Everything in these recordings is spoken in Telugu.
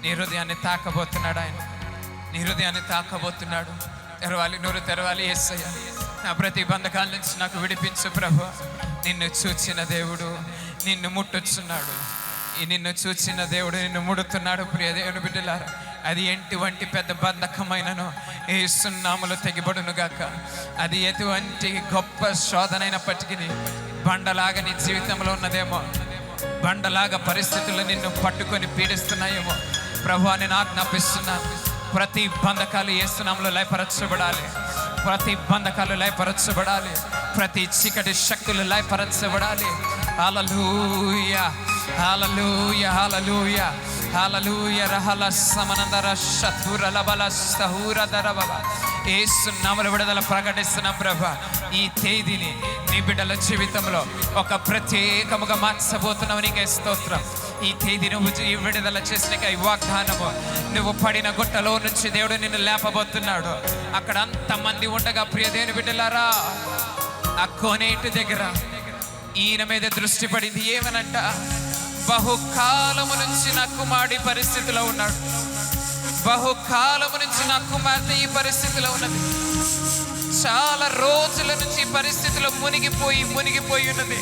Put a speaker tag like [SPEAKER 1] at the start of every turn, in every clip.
[SPEAKER 1] నీ హృదయాన్ని తాకబోతున్నాడు ఆయన. నీ హృదయాన్ని తాకబోతున్నాడు. తెరవాలి, నోరు తెరవాలి. యేసయ్య, నా ప్రతి బంధకాల నుంచి నాకు విడిపించు ప్రభువా. నిన్ను చూచిన దేవుడు నిన్ను ముట్టుచున్నాడు. నిన్ను చూచిన దేవుడు నిన్ను ముడుతున్నాడు. ప్రియ దేవుని బిడ్డలారా, అది ఎటువంటి పెద్ద బంధకమైనను యేసు నామములో తెగిబడును గాక. అది ఎటువంటి గొప్ప శోధనైనప్పటికీ బండలాగా నీ జీవితంలో ఉన్నదేమో, బండలాగా పరిస్థితులు నిన్ను పట్టుకొని పీడిస్తున్నాయేమో, ప్రభువా నేను ఆజ్ఞాపిస్తున్నాను. ప్రతి బంధకాలు యేసు నామములో లయపరచబడాలి. ప్రతి బంధకాలు లయపరచబడాలి. ప్రతి చీకటి శక్తులు లయపరచబడాలి. హల్లెలూయా, హల్లెలూయా, హల్లెలూయా, హల్లెలూయా. రహల సమనందర శతుర లబల సహూర దరబబ. యేసు నామములో విడుదల ప్రకటిస్తున్నాం ప్రభువా. ఈ తేదీని నీ బిడ్డల జీవితంలో ఒక ప్రత్యేకముగా మార్చబోతున్నావు. నీకే స్తోత్రం. ఈ తేదీ నువ్వు విడుదల చేసిన ఈ వాగ్దానము, నువ్వు పడిన గుట్టలో నుంచి దేవుడు నిన్ను లేపబోతున్నాడు. అక్కడ అంతమంది ఉండగా ప్రియ దేవుని బిడ్డలారా, ఆ కోనేటి దగ్గర ఈయన మీద దృష్టి పడింది. ఏమనంట, బహుకాలము నుంచి నా కుమారుడి పరిస్థితిలో ఉన్నాడు. బహుకాలము నుంచి నా కుమార్తె ఈ పరిస్థితిలో ఉన్నది. చాలా రోజుల నుంచి ఈ పరిస్థితిలో మునిగిపోయి ఉన్నది.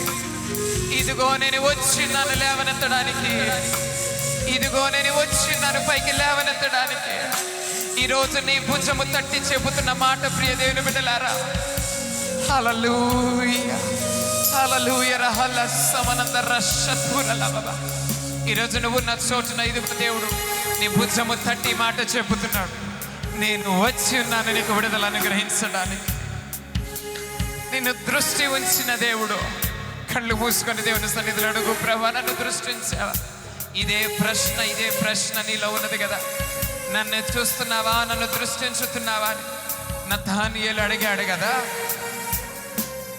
[SPEAKER 1] ఇదిగో నేను వచ్చిన్నాను లేవనెత్తడానికి. ఇదిగో నేను వచ్చిన్నాను పైకి లేవనెత్తడానికి. ఈరోజు నీ భుజము తట్టి చెబుతున్న మాట ప్రియ దేవుని బిడ్డలారా, హల్లెలూయా, హల్లెలూయా. రహల సమనందర శతుర లబబ. ఈరోజు నువ్వు ఉన్న చోటున ఇదిగో దేవుడు నీ భుజము తట్టి మాట చెబుతున్నాడు. నేను వచ్చి ఉన్నాను నీకు విడుదల అనుగ్రహించడానికి. నిన్ను దృష్టి ఉంచిన దేవుడు. కళ్ళు మూసుకొని దేవుని సన్నిధిలో అడుగు, ప్రభువా నన్ను దృష్టించావా? ఇదే ప్రశ్న నీలో ఉన్నది కదా. నన్ను చూస్తున్నావా, నన్ను దృష్టించుతున్నావా అని నతానియేలు అడిగాడు కదా.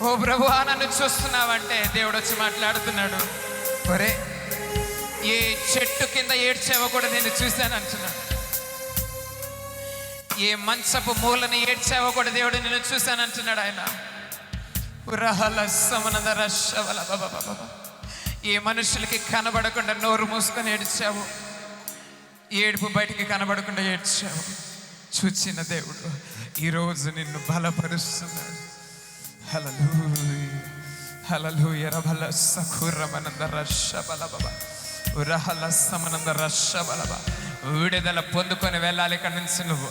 [SPEAKER 1] ఓ ప్రభువా నన్ను చూస్తున్నావంటే దేవుడు వచ్చి మాట్లాడుతున్నాడు. ఒరే, ఏ చెట్టు కింద ఏడ్చావో కూడా నేను చూశాను అంటున్నాడు. ఏ మంచపు మూలని ఏడ్చావో కూడా దేవుడు నేను చూశాను అంటున్నాడు ఆయన. ఏ మనుషులకి కనబడకుండా నోరు మూసుకొని ఏడ్చావు, ఏడుపు బయటికి కనబడకుండా ఏడ్చావు, చూచిన దేవుడు ఈరోజు నిన్ను బలపరుస్తున్నాడు. హల్లెలూయా, హల్లెలూయా. రబల సఖురమనందర శబలబబ ఉరహల సమనందర శబలబ. విడుదల పొందుకొని వెళ్ళాలి. ఇక్కడి నుంచి నువ్వు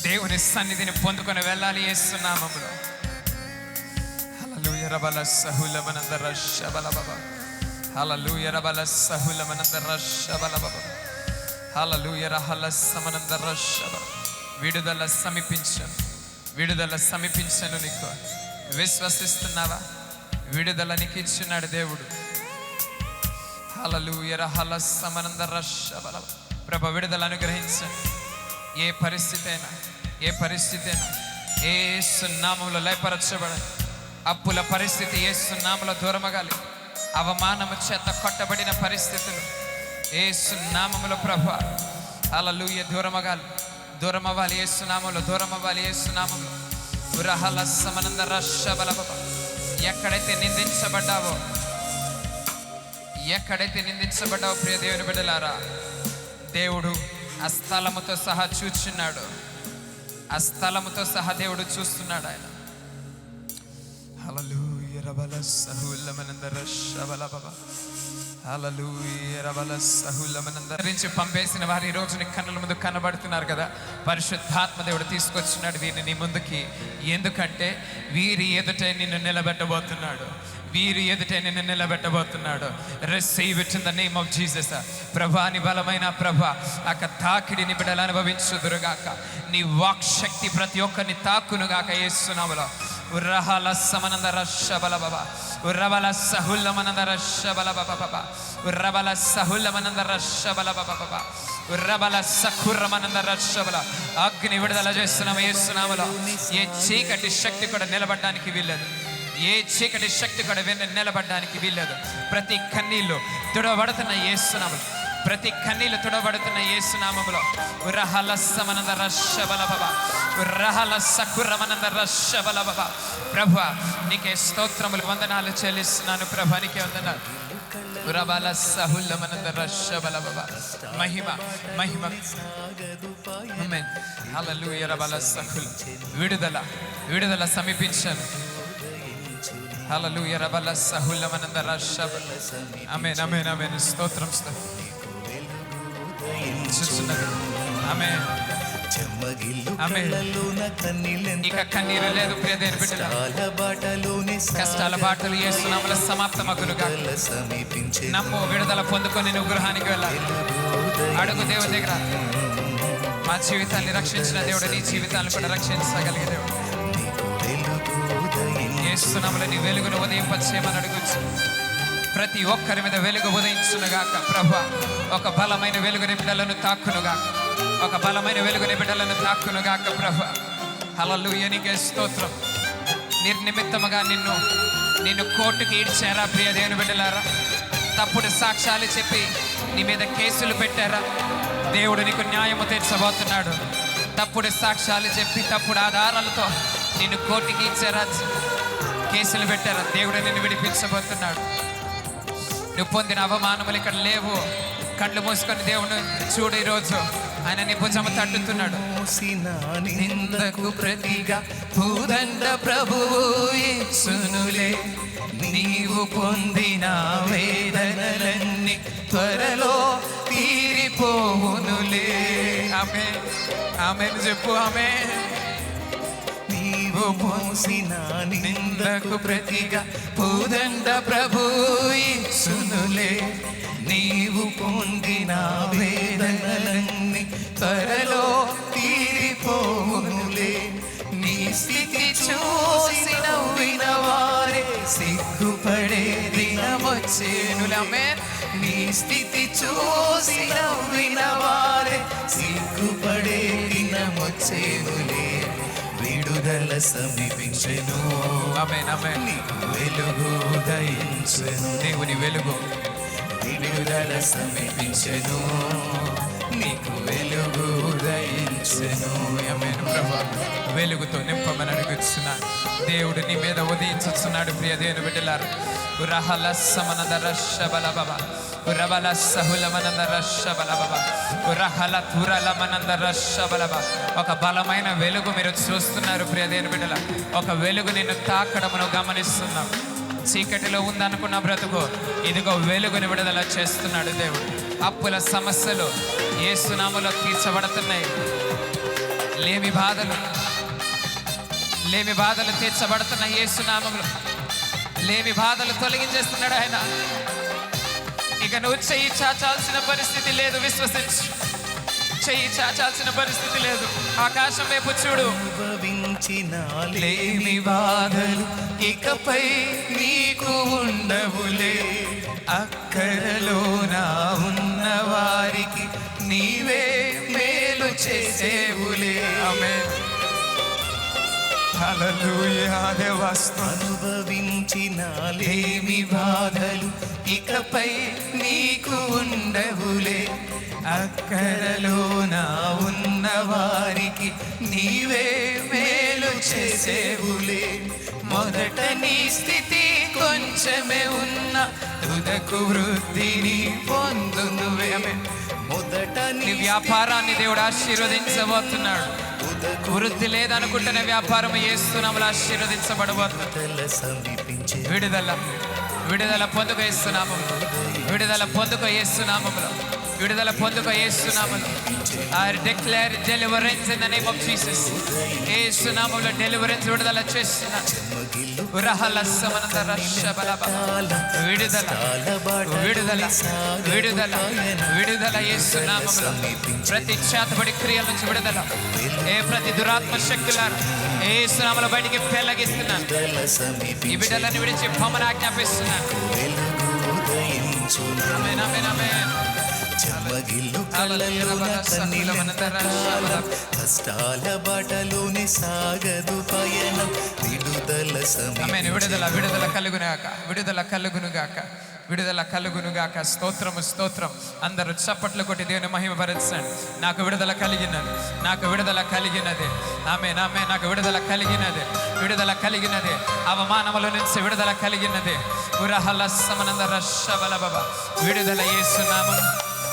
[SPEAKER 1] దేవుని సన్నిధిని పొందుకొని వెళ్ళాలి యేసు నామములో. హల్లెలూయా. రబల సహులమనందర శబలబబ. హల్లెలూయా. రబల సహులమనందర శబలబబ. హల్లెలూయా. రహల సమనందర శబ. విడుదల సమీపించను, విడుదల సమీపించను. నీకు విశ్వసిస్తున్నావా? విడుదల నీకు ఇచ్చినాడు దేవుడు. హల్లెలూయా. రహల సమనందర శబల. ప్రభు విడుదల అనుగ్రహించను. ఏ పరిస్థితి అయినా యేసు నామములో లయపరచబడాలి. అప్పుల పరిస్థితి యేసు నామములో దూరమగాలి. అవమానము చేత కొట్టబడిన పరిస్థితులు యేసు నామములో ప్రభు హల్లెలూయా దూరమవ్వాలి. యేసు నామములో దూరమవ్వాలి. యేసు నామములో ఉరహల సమనందర శబలబబ. ఎక్కడైతే నిందించబడ్డావో ప్రియ దేవుని బిడ్డలారా, దేవుడు ఆ స్థలముతో సహా చూచున్నాడు. ఆ స్థలముతో సహా దేవుడు చూస్తున్నాడు ఆయన. హల్లెలూయా. రబల సహులమనందర శబలబబ. హల్లెలూయా. రబల సహులమనందర నుంచి పంపేసిన వారు ఈ రోజు నీ కన్నుల ముందు కనబడుతున్నారు కదా. పరిశుద్ధాత్మ దేవుడు తీసుకొచ్చినాడు వీరిని నీ ముందుకి. ఎందుకంటే వీరి ఎదుట నిన్ను నిలబెట్టబోతున్నాడు. Receive it in the name of Jesus. ప్రభా నీ బలమైన ప్రభా అక్క తాకిడిని బిడ్డలు అనుభవించుదురుగాక. నీ వాక్ శక్తి ప్రతి ఒక్కరిని తాకునుగాక యేసు నామములో. ఉర్రహల సమనందర శబలబబ. ఉర్రబల సహుల్లమనందర శబలబబబ. ఉర్రబల సహుల్లమనందర శబలబబబ. ఉర్రబల సఖుర్రమనందర శబల. అగ్ని విడుదల చేస్తున్నాము యేసు నామములో. ఏ చీకటి శక్తి కూడా నిలబడడానికి వీల్లేదు. ఏ చీకటి శక్తి కూడా నిలబడడానికి వీల్లేదు. ప్రతి కన్నీళ్ళు తుడబడుతున్న యేసు నామములో. ప్రతి కన్నీళ్ళు తుడబడుతున్న యేసు నామములో. ఉరహల సమనందర శబలబబ. ఉరహల సకురమనందర శబలబబ. ప్రభువా నీకే స్తోత్రములు, వందనాలు చెల్లిస్తున్నాను. ప్రభా నీకే వందనాలు. రబల సహుల మనంద రషబల బబ. మహిమ మహిమ. ఆమేన్. హల్లెలూయా. రబల సహుల్. విడుదల విడుదల సమీపించాను. హల్లెలూయా. రబల సహుల మనంద రషబ. ఆమేన్ ఆమేన్ ఆమేన్. స్తోత్రం స్తోత్రం. ఆమేన్ ఆమేన్. ఇక కన్నీరు లేదు ప్రియ దేవుని బిడ్డలారా. కష్టాల బాటలు యేసు నామములో సమాప్తమగునుగా. నమ్ము, విడుదల పొందుకొని నువ్వు గృహానికి వెళ్ళాలి. అడుగు దేవుని దగ్గర. మా జీవితాన్ని రక్షించిన దేవుడు నీ జీవితాన్ని కూడా రక్షించగలిగే దేవుడు. యేసు నామములో నీ వెలుగును ఉదయింపచేయమని అడుగుచు. ప్రతి ఒక్కరి మీద వెలుగు ఉదయించునుగాక ప్రభువా. ఒక బలమైన వెలుగు నిబిడలను తాకునుగాక. ఒక బలమైన వెలుగు నిబిడలను తాకునుగాక ప్రభువా. హల్లెలూయా. నీకే స్తోత్రం. నిర్నిమిత్తముగా నిన్ను కోర్టుకి ఈడ్చారా ప్రియ దేవుని బిడ్డలారా? తప్పుడు సాక్ష్యాలు చెప్పి నీ మీద కేసులు పెట్టారా? దేవుడు నీకు న్యాయము తీర్చబోతున్నాడు. తప్పుడు సాక్ష్యాలు చెప్పి తప్పుడు ఆధారాలతో నిన్ను కోర్టుకి ఈడ్చారా? కేసులు పెట్టారా? దేవుడు నిన్ను విడిపించబోతున్నాడు. నువ్వు పొందిన అవమానములు ఇక్కడ లేవు. కళ్ళు మూసుకొని దేవుడు చూడు. ఈరోజు ఆయన నీ భుజము తట్టుతున్నాడు. నిందకు ప్రతిగా భూదండ ప్రభువు యేసునులే. నీవు పొందిన వేదనలన్నీ త్వరలో తీరిపోవునులే. ఆమేన్ ఆమేన్ చెప్పు. ఆమేన్. నీవు మోసిన నిందకు ప్రతిగా భూదండ ప్రభువు యేసునులే. నీవు పొందిన వేదనలన్నీ త్వరలో తీరిపోవునులే. నీ స్థితి చూసి నవ్విన వారే సిగ్గుపడే దినమొచ్చేనులమే. నీ స్థితి చూసి నవ్విన వారే సిగ్గుపడే దినమొచ్చేనులే. విడుదల సమీపించెను. ఆమేన్ ఆమేన్. నీకు వెలుగు ఉదయించెను. దేవుని వెలుగు. విడుదల సమీపించెను. నీకు వెలుగు ఉదయించెను. ఆమేన్ ప్రభువా. వెలుగుతో నింపమని అడుగుతున్నాను. దేవుడు నీ మీద ఉదయించుచున్నాడు ప్రియ దేవుని బిడ్డలారా. రహల సమనద రషబల బబ. రబల సహుల మనంద రషబల బబ. రహల తురల మనంద రషబల బబ. ఒక బలమైన వెలుగు మీరు చూస్తున్నారు ప్రియ దేవుని బిడ్డలారా. ఒక వెలుగు నిన్ను తాకడమును గమనిస్తున్నావు. చీకటిలో ఉందనుకున్న బ్రతుకు ఇదిగో వెలుగుని విడుదల చేస్తున్నాడు దేవుడు. అప్పుల సమస్యలు యేసు నామములో తీర్చబడుతున్నాయి. లేమి బాధలు తీర్చబడుతున్నాయి యేసు నామములో. లేమి బాధలు తొలగించేస్తున్నాడు ఆయన. ఇక నువ్వు చెయ్యి చాచాల్సిన పరిస్థితి లేదు. విశ్వసించు. చెయ్యి చాచాల్సిన పరిస్థితి లేదు. ఆకాశం వైపు చూడు. లేమి బాధలు ఇకపై నీకు ఉండవులే. అక్కరలోన ఉన్న వారికి నీవే మేలు చేసేవులే. ఆమేన్. హల్లెలూయా. అనుభవించిన లేమి బాధలు ఇకపై నీకు ఉండవులే. అక్కరలోన ఉన్న వారికి నీవే మేలు చేసేవులే. మొదట నీ స్థితి కొంచెమే ఉన్న తుదకు వృద్ధిని పొందునువే. మొదట నీ వ్యాపారాన్ని దేవుడు ఆశీర్వదించబోతున్నాడు. వృద్ధి లేదనుకుంటున్న వ్యాపారం యేసు నామములో ఆశీర్వదించబడబోతుంది. విడుదల విడుదల పొందుకో యేసు నామములో. విడుదల పొందుకో యేసు నామములో. విడుదల పొందుకో యేసు నామములో. I declare deliverance in the name of Jesus. యేసు నామములో డెలివరెన్స్ విడుదల చేస్తున్నాను. రహల సమనంద రషబల బబ. విడుదల విడుదల విడుదల విడుదల యేసు నామములో. ప్రతి చేతబడి క్రియల నుంచి విడుదల. ప్రతి దురాత్మ శక్తులను యేసు నామములో బయటికి పెళ్లగిస్తున్నాను. ఈ బిడ్డలను విడిచి పొమ్మని ఆజ్ఞాపిస్తున్నాను. ఆమేన్ ఆమేన్ ఆమేన్.
[SPEAKER 2] చెమ్మగిల్లు కళ్ళలోన కన్నీళ్ళెంత కాలం, కష్టాల బాటలోనే సాగదు పయనం, విడుదల సమయం.
[SPEAKER 1] విడుదల కలుగునుగాక, విడుదల కలుగునుగాక, విడుదల కలుగునుగాక. స్తోత్రము స్తోత్రం. అందరూ చప్పట్లు కొట్టి దేవుని మహిమపరచండి. నాకు విడుదల కలిగినది, నాకు విడుదల కలిగినది. ఆమేన్ ఆమేన్. నాకు విడుదల కలిగినది, విడుదల కలిగినది. అవమానముల నుంచి విడుదల కలిగినది. విడుదల యేసునామం,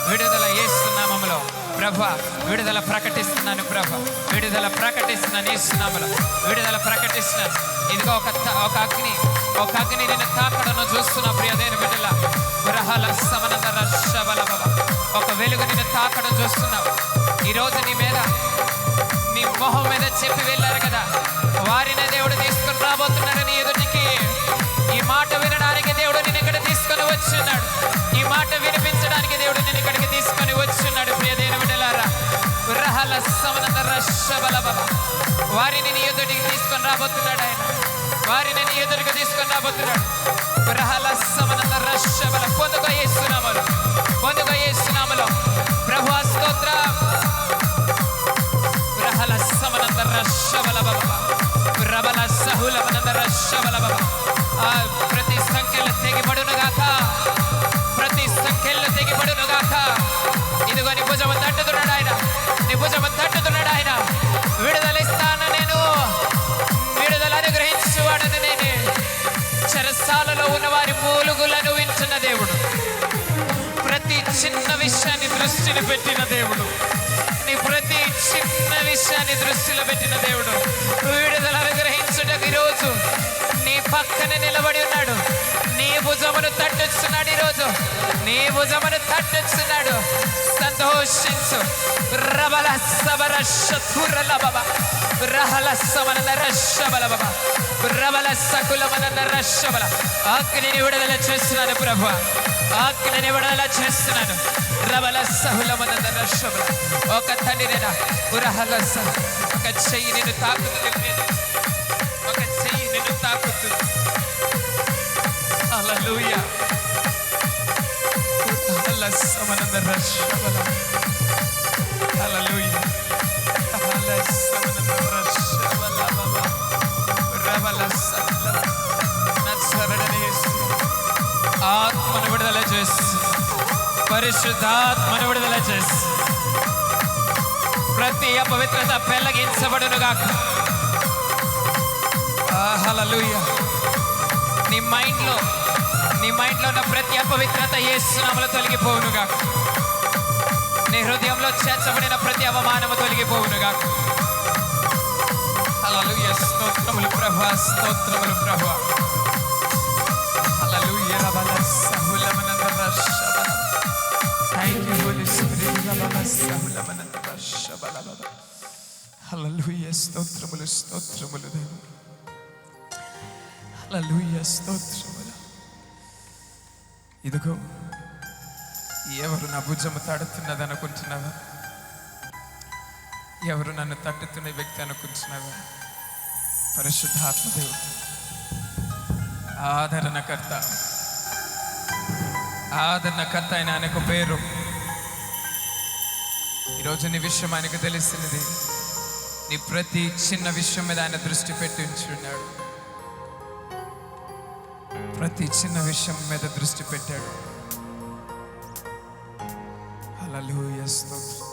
[SPEAKER 1] విడుదల యేసునామములో ప్రభా విడుదల ప్రకటిస్తున్నాను. ప్రభా విడుదల ప్రకటిస్తున్నాను. యేసునామములో విడుదల ప్రకటిస్తున్నాను. ఇదిగో ఒక అగ్ని నిన్ను తాకడను చూస్తున్నా ప్రియ దేవుని బిడ్డల. ఒక వెలుగు నిన్ను తాకడం చూస్తున్నావు. ఈరోజు నీ మీద, నీ మొహం మీద చెప్పి వెళ్ళారు కదా, వారిని దేవుడు తీసుకొని రాబోతున్నారని ఎదుటికి. ఈ మాట వినడానికి దేవుడు నేను ఇక్కడ తీసుకొని వచ్చున్నాడు. ఈ మాట వినిపించడానికి దేవుడు నేను ఇక్కడికి తీసుకొని వచ్చున్నాడు. ప్రియ దేవుని బిడ్డలారా, వారిని నీ ఎదుటికి తీసుకొని రాబోతున్నాడు ఆయన. వారిని నీ ఎదురుగా తీసుకొని రాబోతున్నాడు. పొందుగా యేసునామములో, పొందుగా యేసునామములో ప్రభువా స్తోత్రం. ప్రతి సంఖ్యలు తెగిపడునుగాక, ప్రతి సంఖ్యలు తెగిపడునుగాక. ఇదిగో నీ భుజము తట్టుతున్నాడు ఆయన, నీ భుజము తట్టుతున్నాడు ఆయన. విడుదల ఇస్తాను నేను, విడుదల అనుగ్రహించువాడని నేనే. చెరసాలలో ఉన్న వారి మూలుగులను వింటున్న దేవుడు, ప్రతి చిన్న విషయాన్ని దృష్టిని పెట్టిన దేవుడు, నీ ప్రతి చిన్న విషయాన్ని దృష్టిలో పెట్టిన దేవుడు విడుదల అనుగ్రహించుటకు ఈరోజు నీ పక్కన నిలబడి ఉన్నాడు. నీ భుజమును తట్టుస్తున్నాడు. ఈరోజు నీ భుజమును తట్టుస్తున్నాడు. సంతోషించు. రబల సబర శతురల బాబా, రహల సమన రషబల బాబా, రబల సకుల మన రషబల. అగ్నిని విడుదల చేస్తున్నాను ప్రభువా, అగ్నిని విడుదల చేస్తున్నాను. రబల సహుల మన రషబల. ఒక తండ్రినా ఉరహల సహ, ఒక చెయ్యి నిన్ను తాకుతుంది, ఒక చెయ్యి నిన్ను తాకుతుంది. హల్లెలూయా. ఉరహల సమన రషబల. హల్లెలూయా. హల్లెల సమన రషబల బాబా, రబల సహుల నజరేయుడైన యేసు ఆత్మను విడుదల చేసి, పరిశుద్ధాత్మను విడుదల చేసి ప్రతి అపవిత్రత పెళ్లగించబడునుగాక. హల్లెలూయా. నీ మైండ్లో ఉన్న ప్రతి అపవిత్రత యేసునామములో తొలగిపోవునుగాక. నీ హృదయంలో చేర్చబడిన ప్రతి అవమానము తొలగిపోవునుగాక. హల్లెలూయా. స్తోత్రములు ప్రభువా, స్తోత్రములు ప్రభువా. హల్లెలూయా. రబల సహుల మన రషబల. Thank you Holy Spirit. రబల సహుల మన రషబల బాబా. హల్లెలూయా. స్తోత్రములు, స్తోత్రములు దేవా. హల్లెలూయా. స్తోత్రములు. ఇదిగో ఎవరు నా భుజము తడుతున్నది అనుకుంటున్నావా? ఎవరు నన్ను తట్టుతున్న వ్యక్తి అనుకుంటున్నావా? పరిశుద్ధాత్మదేవుడు, ఆదరణకర్త. ఆదరణకర్త అయిన ఆయనకు పేరు. ఈరోజు నీ విషయం ఆయనకు తెలిసినది. నీ ప్రతి చిన్న విషయం మీద ఆయన దృష్టి పెట్టి ఉంచున్నాడు. ప్రతి చిన్న విషయం మీద దృష్టి పెట్టాడు. హల్లెలూయా. స్తోత్రం.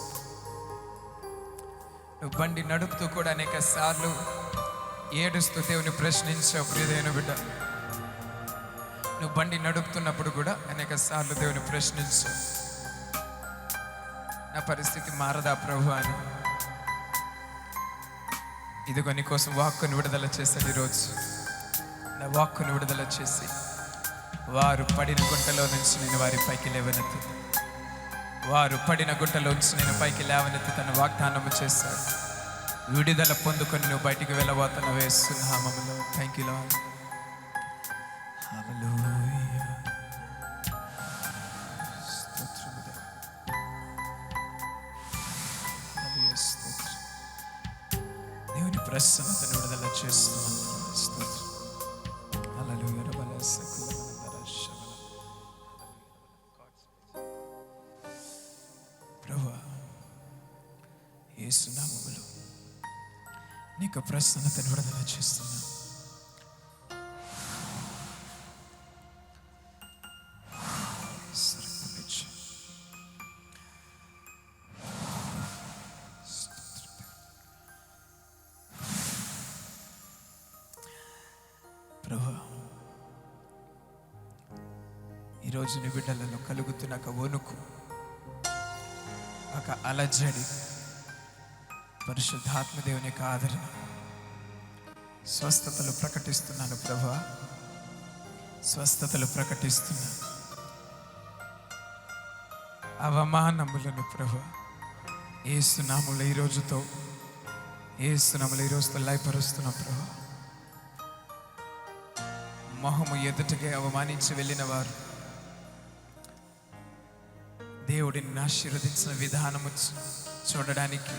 [SPEAKER 1] నువ్వు బండి నడుపుతూ కూడా అనేక సార్లు ఏడుస్తూ దేవుని ప్రశ్నించావు ప్రియ దేవుని బిడ్డ. నువ్వు బండి నడుపుతున్నప్పుడు కూడా అనేక సార్లు దేవుని ప్రశ్నించావు, నా పరిస్థితి మారదా ప్రభు అని. ఇదిగో నీ కోసం వాక్కును విడుదల చేశాడు ఈరోజు. నా వాక్కును విడుదల చేసి వారు పడిన గుంటలో నుంచి నేను వారి పైకి లేవనెత్తి, వారు పడిన గుంటలో నుంచి నేను పైకి లేవనెత్తి తన వాగ్దానము చేశాడు. విడుదల పొందుకొని నువ్వు బయటికి వెళ్ళబోతున్న యేసునామములో. Thank you Lord. హల్లెలూయా. స్తోత్రము దేవా. హల్లెలూయా. స్తోత్రం. దేవుని ప్రసన్నతను విడుదల చేస్తున్నాను. స్తోత్రం. హల్లెలూయా. రబల సకుల మన రషబల. యేసు నామములో నీకు ప్రసన్నతను విడుదల చేస్తున్నా. ప్రభువా, ఈరోజు నీ బిడ్డలలో కలుగుతున్న ఒక వణుకు, ఒక అలజడి, పరిశుద్ధాత్మ దేవుని యొక్క ఆదరణ, స్వస్థతలు ప్రకటిస్తున్నాను ప్రభువా, స్వస్థతలు ప్రకటిస్తున్నాను. అవమానములను ప్రభువా యేసు నామములో ఈరోజుతో లయపరుస్తున్నాం ప్రభువా. మొహము ఎదుటగా అవమానించి వెళ్ళిన వారు దేవుడిని ఆశీర్వదించిన విధానము చూడడానికి,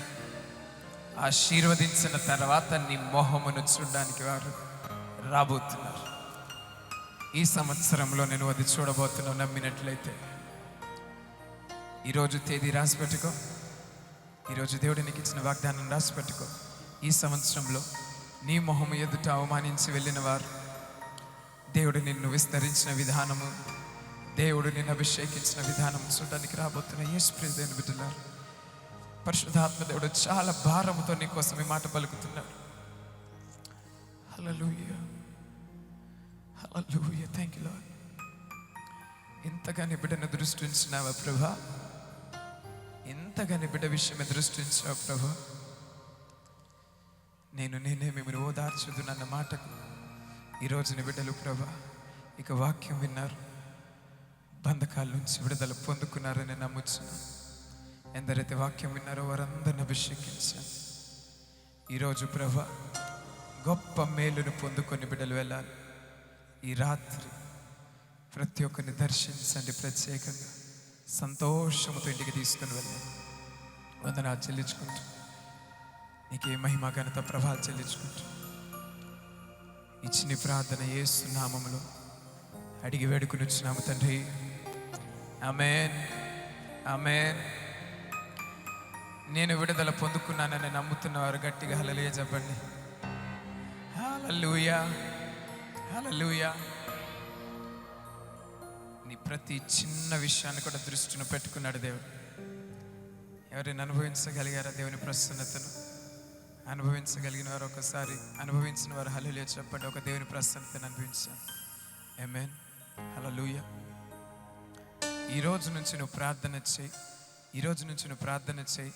[SPEAKER 1] ఆశీర్వదించిన తర్వాత నీ మొహమును చూడడానికి వారు రాబోతున్నారు. ఈ సంవత్సరంలో నేను అది చూడబోతున్నావు. నమ్మినట్లయితే ఈరోజు తేదీ రాసి పెట్టుకో. ఈరోజు దేవుడు నీకు ఇచ్చిన వాగ్దానం రాసి పెట్టుకో. ఈ సంవత్సరంలో నీ మొహము ఎదుట అవమానించి వెళ్ళిన వారు దేవుడు నిన్ను విస్తరించిన విధానము, దేవుడు నిన్ను అభిషేకించిన విధానం చూడడానికి రాబోతున్న యేసు ప్రియమైన బిడ్డలారా, పరిశుద్ధాత్మ దేవుడు చాలా భారముతో నీ కోసం ఈ మాట పలుకుతున్నాడు. హల్లెలూయా, హల్లెలూయా. Thank you Lord. ఇంతగా నీ బిడ్డను దృష్టి ఉంచినావా ప్రభా? ఇంతగా నీ బిడ్డ విషయమే దృష్టి ఉంచావా ప్రభా? నేనే మిమ్మల్ని ఓదార్చుదునన్న మాటకు ఈరోజు నీ బిడ్డలు ప్రభా ఇక వాక్యం విన్నారు, బంధకాల నుంచి విడుదల పొందుకున్నారని నమ్ముచున్నాను. ఎందరైతే వాక్యం విన్నారో వారందరిని అభిషేకించాను. ఈరోజు ప్రభా గొప్ప మేలును పొందుకొని బిడ్డలు వెళ్ళాలి. ఈ రాత్రి ప్రతి ఒక్కరిని దర్శించండి, ప్రత్యేకంగా సంతోషముతో ఇంటికి తీసుకుని వెళ్ళండి. వందనాలు చెల్లించుకుంటూ నీకే మహిమ ఘనత ప్రభావాలు చెల్లించుకుంటూ ఇచ్చిన ప్రార్థన యేసు నామములో అడిగి వేడుకుని వచ్చినాము తండ్రి. ఆమేన్, ఆమేన్. నేను విడుదల పొందుకున్నానని నమ్ముతున్నవారు గట్టిగా హల్లెలూయా చెప్పండి. హల్లెలూయా, హల్లెలూయా. నీ ప్రతి చిన్న విషయాన్ని కూడా దృష్టిని పెట్టుకున్నాడు దేవుడు. ఎవరైనా అనుభవించగలిగారా దేవుని ప్రసన్నతను? అనుభవించగలిగిన వారు ఒకసారి, అనుభవించిన వారు హల్లెలూయా చెప్పండి. ఒక దేవుని ప్రసన్నతను అనుభవించాను. ఆమేన్, హల్లెలూయా. ఈరోజు నుంచి నువ్వు ప్రార్థన చేయి. ఈరోజు నుంచి నువ్వు ప్రార్థన చేయి.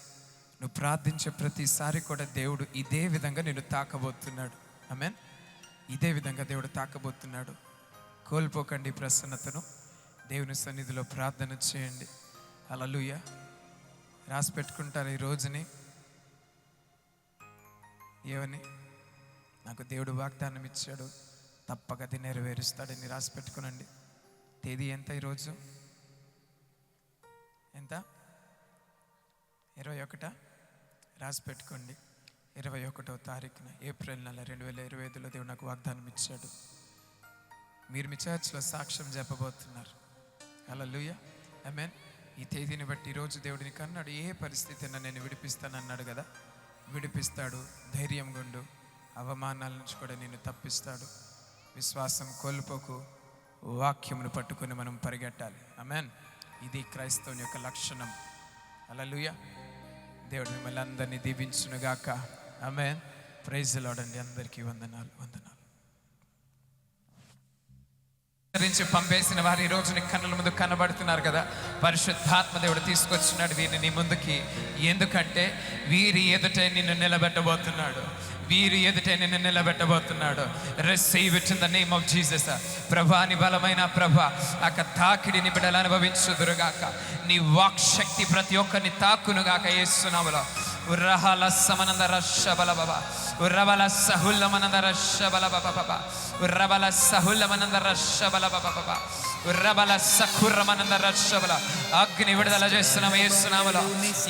[SPEAKER 1] నువ్వు ప్రార్థించే ప్రతిసారి కూడా దేవుడు ఇదే విధంగా నిన్ను తాకబోతున్నాడు. ఆమేన్. ఇదే విధంగా దేవుడు తాకబోతున్నాడు. కోల్పోకండి ప్రసన్నతను. దేవుని సన్నిధిలో ప్రార్థన చేయండి. హల్లెలూయా. రాసి పెట్టుకుంటారు ఈ రోజుని. ఏమని? నాకు దేవుడు వాగ్దానం ఇచ్చాడు, తప్పక అది నెరవేరుస్తాడని రాసి పెట్టుకునండి. తేదీ ఎంత ఈరోజు? ఎంత? 21. రాసి పెట్టుకోండి. 21వ తారీఖున ఏప్రిల్ నెల 2025లో దేవుడు నాకు వాగ్దానం ఇచ్చాడు. మీరు మీ చర్చ్లో సాక్ష్యం చెప్పబోతున్నారు. హల్లెలూయా, ఆమేన్. ఈ తేదీని బట్టి ఈరోజు దేవుడిని కన్నాడు. ఏ పరిస్థితిని నేను విడిపిస్తానన్నాడు కదా, విడిపిస్తాడు. ధైర్యం గుండు. అవమానాల నుంచి కూడా నిన్ను తప్పిస్తాడు. విశ్వాసం కోల్పోకు. వాక్యమును పట్టుకొని మనం పరిగెట్టాలి. ఆమేన్. ఇది క్రైస్తవుని యొక్క లక్షణం. హల్లెలూయా. దేవుడు మిమ్మల్ని అందరినీ దీవించునుగాక. ఆమేన్. ప్రైజ్ ది లార్డ్ అండి. అందరికీ వందనాలు, వందనాలు. పంపేసిన వారు ఈ రోజు నీ కన్నుల ముందు కనబడుతున్నారు కదా. పరిశుద్ధాత్మ దేవుడు తీసుకొచ్చినాడు వీరిని నీ ముందుకి. ఎందుకంటే వీరి ఎదుట నిన్ను నిలబెట్టబోతున్నాడు. వీరి ఎదుట నిన్ను నిలబెట్టబోతున్నాడు. Receive it in the name of Jesus. ప్రభా, నీ బలమైన ప్రభా అక్క తాకిడిని బిడ్డలు అనుభవించుదురుగాక. నీ వాక్ శక్తి ప్రతి ఒక్కరిని తాకునుగాక యేసు నామములో. ఉర్రహల సమనంద రషబల బాబా, ఉర్రబల సహుల్ల మనంద రషబల బాబా, ఉర్రబల సహుల్ల మనంద రషబల బాబా, ఉర్రబల సఖుర్ర మనంద రషబల. అగ్ని విడుదల చేస్తున్నాము యేసు నామములో.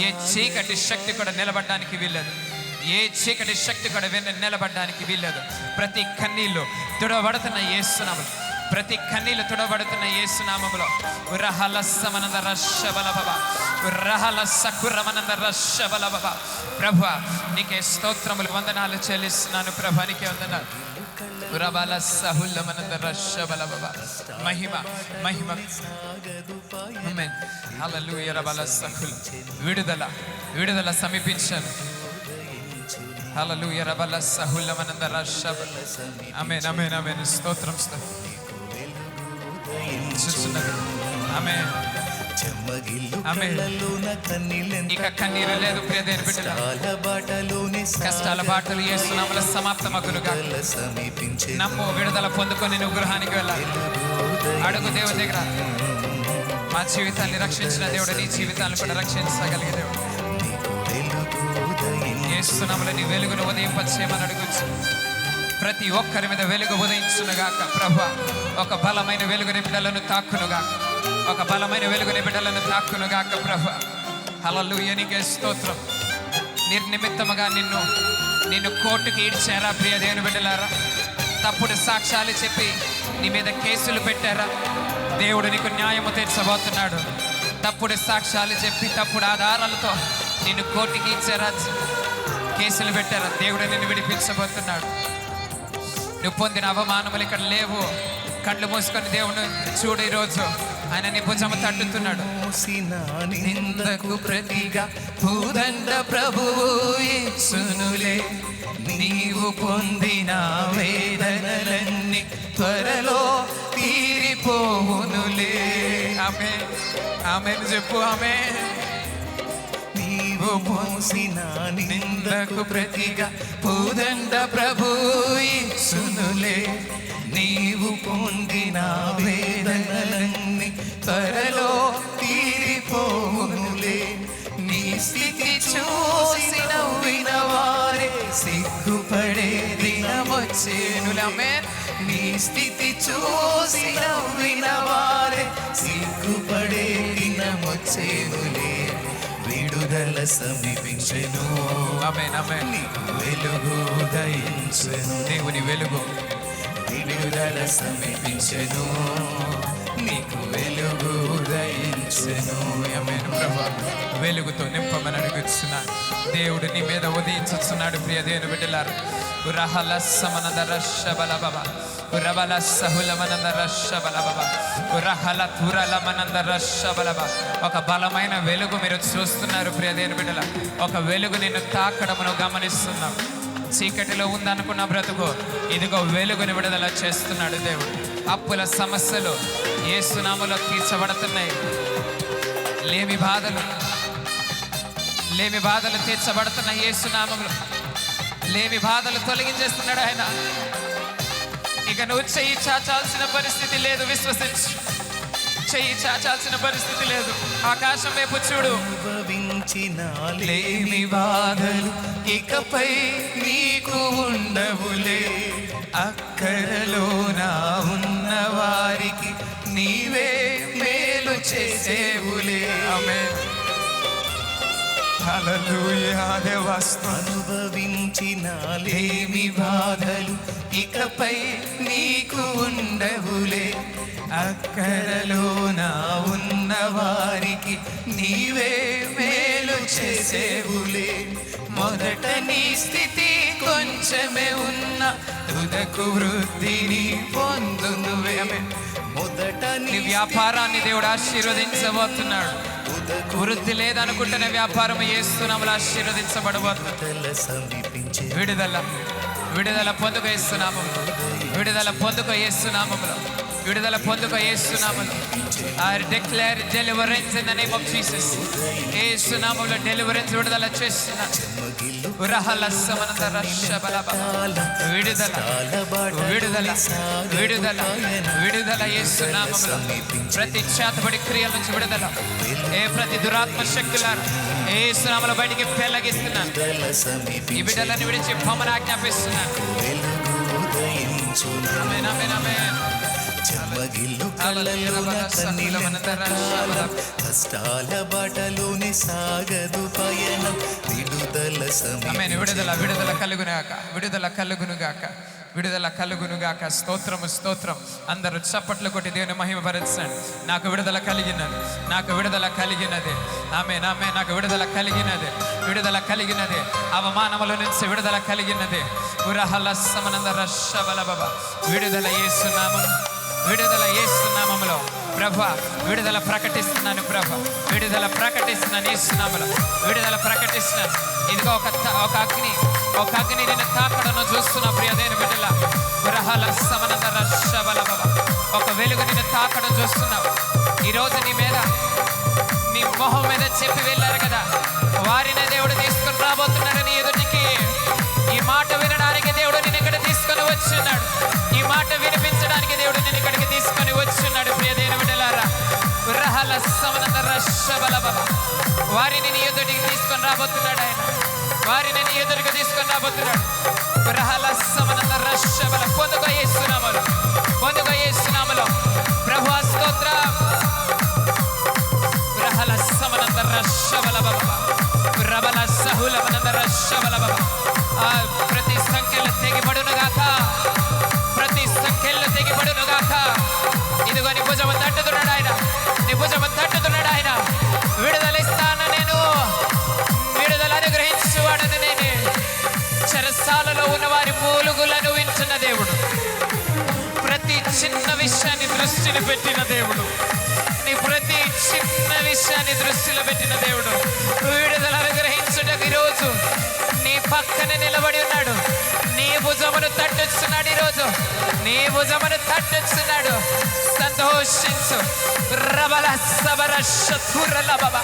[SPEAKER 1] ఏ చీకటి శక్తి కూడా నిలబడడానికి వీల్లేదు. ఏ చీకటి శక్తి కూడా నిలబడడానికి వీల్లేదు. ప్రతి కన్నీళ్ళు తుడబడుతున్న యేసు నామములో. ప్రతి కన్నీళ్లు తుడబడుతున్న యేసు నామములో ఉరహలస్సమనంద రషబలబబ ఉరహలస్సకురమనంద రషబలబబ. ప్రభువా నీకే స్తోత్రములు వందనాలు చెల్లిస్తున్నాను. ప్రభా నీకే వందనాలు. ఉరబలస్సహుల్లమనంద రషబలబబ. మహిమ మహిమ. ఆమేన్. హల్లెలూయా. రబలస్సహుల్. విడుదల విడుదల సమీపించాను. హల్లెలూయా. రబలస్సహుల్లమనంద రషబ. ఆమేన్ ఆమేన్ ఆమేన్. స్తోత్రం స్తోత్రం. ఆమేన్. ఆమేన్. ఇక కన్నీరు లేదు ప్రియ దేవుని బిడ్డలారా. కష్టాల బాటలు యేసు నామములో సమాప్తమగునుగా. నమ్ము, విడుదల పొందుకొని నువ్వు గృహానికి వెళ్ళాలి. అడుగు దేవుని దగ్గర. మా జీవితాన్ని రక్షించిన దేవుడు నీ జీవితాన్ని కూడా రక్షించగలిగే దేవుడు. యేసు నామములో నీ వెలుగును ఉదయింపచేయమని అడుగుచు. ప్రతి ఒక్కరి మీద వెలుగు ఉదయించునుగాక. ప్రభువా ఒక బలమైన వెలుగుని బిడ్డలను తాక్కునుగాక. ఒక బలమైన వెలుగుని బిడ్డలను తాక్కునుగాక. ప్రభువా హల్లెలూయా. నీకే స్తోత్రం. నిర్నిమిత్తముగా నిన్ను కోర్టుకి ఈడ్చారా ప్రియ దేవుని బిడ్డలారా? తప్పుడు సాక్ష్యాలు చెప్పి నీ మీద కేసులు పెట్టారా? దేవుడు నీకు న్యాయము తీర్చబోతున్నాడు. తప్పుడు సాక్ష్యాలు చెప్పి తప్పుడు ఆధారాలతో నిన్ను కోర్టుకి ఇచ్చారా? కేసులు పెట్టారా? దేవుడు నిన్ను విడిపించబోతున్నాడు. నువ్వు పొందిన అవమానములు ఇక్కడ లేవు. కళ్ళు మూసుకొని దేవుని చూడు. ఈరోజు ఆయన నీ భుజము తట్టుతున్నాడు. నిందకు ప్రతిగా భూదండ ప్రభువు యేసునులే. నీవు పొందిన వేదనలన్నీ త్వరలో తీరిపోవునులే. ఆమేన్ ఆమేన్ చెప్పు. ఆమేన్. నీవు మోసిన నిందకు ప్రతిగా భూదండ ప్రభువు యేసునులే. నీవు పొందిన వేదనలన్నీ త్వరలో తీరిపోవునులే. నీ స్థితి చూసి నవ్విన వారే సిగ్గుపడే దినమొచ్చేనులమే. నీ స్థితి చూసి నవ్విన వారే సిగ్గుపడే దినమొచ్చేనులే. విడుదల సమీపించెను. ఆమేన్ ఆమేన్. నీకు వెలుగు ఉదయించెను. దేవుని వెలుగు. విడుదల సమీపించెను. నీకు వెలుగు ఉదయించెను. ఆమేన్. ప్రభువా వెలుగుతో నింపమని అడుగుతున్నాను. దేవుడు నీ మీద ఉదయించుచున్నాడు ప్రియ దేవుని బిడ్డలారా. ఉరహలస్సమనంద రషబలబబ ఉరబలస్సహులమనంద రషబలబబ ఉరహలతురలమనంద రషబలబ. ఒక బలమైన వెలుగు మీరు చూస్తున్నారు ప్రియ దేవుని బిడ్డలారా. ఒక వెలుగు నిన్ను తాకడమును గమనిస్తున్నావు. చీకటిలో ఉందనుకున్న బ్రతుకు ఇదిగో వెలుగుని విడుదల చేస్తున్నాడు దేవుడు. అప్పుల సమస్యలు యేసు నామములో తీర్చబడుతున్నాయి. లేమి బాధలు తీర్చబడుతున్నాయి యేసు నామములో. లేమి బాధలు తొలగించేస్తున్నాడు ఆయన. ఇక నువ్వు చెయ్యి చాచాల్సిన పరిస్థితి లేదు. విశ్వసించు. చెయ్యి చాచాల్సిన పరిస్థితి లేదు. ఆకాశం వైపు చూడు. లేమి బాధలు ఇకపై నీకు ఉండవులే. అక్కరలోన ఉన్న వారికి నీవే మేలు చేసేవులే. ఆమేన్. హల్లెలూయా. అనుభవించిన లేమి బాధలు ఇకపై నీకు ఉండవులే. అక్కరలోన ఉన్న వారికి నీవే మేలు చేసేవులే. మొదట నీ స్థితి కొంచెమే ఉన్న తుదకు వృద్ధిని పొందునువే. మొదట నీ వ్యాపారాన్ని దేవుడు ఆశీర్వదించబోతున్నాడు. వృద్ధి లేదనుకుంటున్న వ్యాపారం యేసు నామములో ఆశీర్వదించబడబోతుంది. విడుదల విడుదల పొందుకో యేసు నామములో. విడుదల పొందుకో యేసు నామములో. విడుదల పొందుకో యేసు నామములో. I declare deliverance in the name of Jesus. యేసు నామములో డెలివరెన్స్ విడుదల చేస్తున్నా. ఉరహలస్సమనంద రషబలబ. విడుదల విడుదల విడుదల విడుదల యేసు నామములో. ప్రతి చేతబడి క్రియల నుంచి విడుదల. ప్రతి దురాత్మ శక్తులను యేసు నామములో బయటికి పెళ్లగిస్తున్నాను. ఈ బిడ్డలను విడిచి పొమ్మని ఆజ్ఞాపిస్తున్నాను. ఆమేన్ ఆమేన్ ఆమేన్.
[SPEAKER 2] చెమ్మగిల్లు కళ్ళలోన కన్నీళ్ళంత కాలం. కష్టాల బాటలోని సాగదు పయనం. విడుదల విడుదల
[SPEAKER 1] ఆమేన్. విడుదల విడుదల కలుగునుగాక, విడుదల కలుగునుగాక, విడుదల కలుగునుగాక. స్తోత్రము స్తోత్రం. అందరూ చప్పట్లు కొట్టి దేవుని మహిమపరచండి. నాకు విడుదల కలిగినది, నాకు విడుదల కలిగినది. ఆమేన్ ఆమేన్. నాకు విడుదల కలిగినది, విడుదల కలిగినది. అవమానముల నుంచి విడుదల కలిగినది. ఉరహల సమనంద రషబలబబ. విడుదల యేసునామం, విడుదల యేసునామములో ప్రభువా విడుదల ప్రకటిస్తున్నాను. ప్రభు విడుదల ప్రకటిస్తున్నాను యేసునామములో, విడుదల ప్రకటిస్తున్నాను. ఇదిగో ఒక అగ్ని నిన్ను తాకడను చూస్తున్నా ప్రియ దేవుని బిడ్డల. ఉరహల సమనంద రషబలబబ. ఒక వెలుగు నిన్ను తాకడం చూస్తున్నావు. ఈరోజు నీ మీద, నీ మొహం మీద చెప్పి వెళ్ళారు కదా, వారిని దేవుడు తీసుకొని రాబోతున్నాడు నీ ఎదుటికి. ఈ మాట వినడానికి దేవుడు నిన్ను ఇక్కడ తీసుకొని వచ్చున్నాడు. ఈ మాట వినిపించడానికి దేవుడు నిన్ను ఇక్కడికి తీసుకొని వచ్చున్నాడు ప్రియ దేవుని బిడ్డలారా. ఉరహల సమనంద రషబలబబ. వారిని నీ ఎదుటికి తీసుకొని రాబోతున్నాడు ఆయన, వారిని నీ ఎదురుగా తీసుకొని రాబోతున్నాడు. ఉరహల సమనంద రషబల. పొందుకో యేసునామములో, పొందుకో యేసునామములో. ప్రభువా స్తోత్రం. ఉరహల సమనంద రషబలబబ. రబల సహులమనంద రషబలబబ. ప్రతి సంఖ్యలు తెగిపడునుగాక, ప్రతి సంఖ్యలు తెగిపడునుగాక. ఇదిగో నీ భుజము తట్టుతున్నాడు ఆయన, నీ భుజము తట్టుతున్నాడు ఆయన. విడుదల ఇస్తాను నేను, విడుదల అనుగ్రహించువాడని నేనే. చెరసాలలో ఉన్న వారి మూలుగులను వింటున్న దేవుడు, ప్రతి చిన్న విషయాన్ని దృష్టిని పెట్టిన దేవుడు, నీ ప్రతి చిన్న విషయాన్ని దృష్టిలో పెట్టిన దేవుడు విడుదల అనుగ్రహించుటకు ఈరోజు నీ పక్కన నిలబడి ఉన్నాడు. నీ భుజమును తట్టుచున్నాడు, ఈరోజు నీ భుజమును తట్టుచున్నాడు. సంతోషించు. రబల సబర శతురల బబ.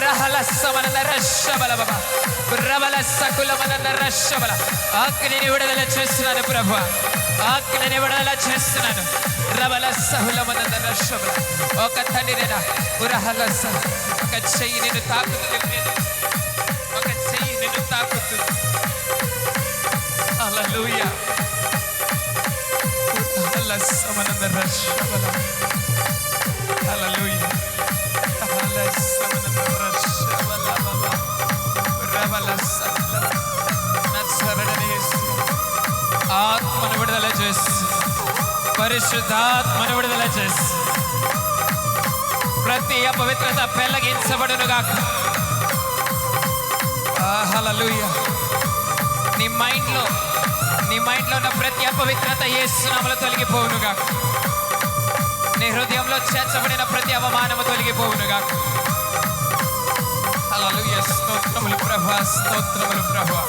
[SPEAKER 1] రహల సమన రషబల బబ. రబల సకులమన రషబల. అగ్నిని విడుదల చేస్తున్నాను ప్రభు, అగ్నిని విడుదల చేస్తున్నాను. రబల సహులమన రషబల. ఒక తండ్రినేనా ఉరహల సహ. ఒక చెయ్యి నిన్ను తాకుతుంది, ఒక చెయ్యి నిన్ను తాకుతుంది. హల్లెలూయా. ఉరహల సమన రషబల. హల్లెలూయా. రహల సమన రషబల బబ. రబల సహుల. నజరేయుడైన యేసు ఆత్మను విడుదల చేసి, పరిశుద్ధాత్మను విడుదల చేసి ప్రతి అపవిత్రత పెళ్ళగించబడునుగాక. హల్లెలూయా. నీ మైండ్లో ఉన్న ప్రతి అపవిత్రత యేసునామములో తొలగిపోవునుగాక. నీ హృదయంలో చేర్చబడిన ప్రతి అవమానము తొలగిపోవునుగాక. హల్లెలూయా. స్తోత్రములు ప్రభువా, స్తోత్రములు ప్రభువా.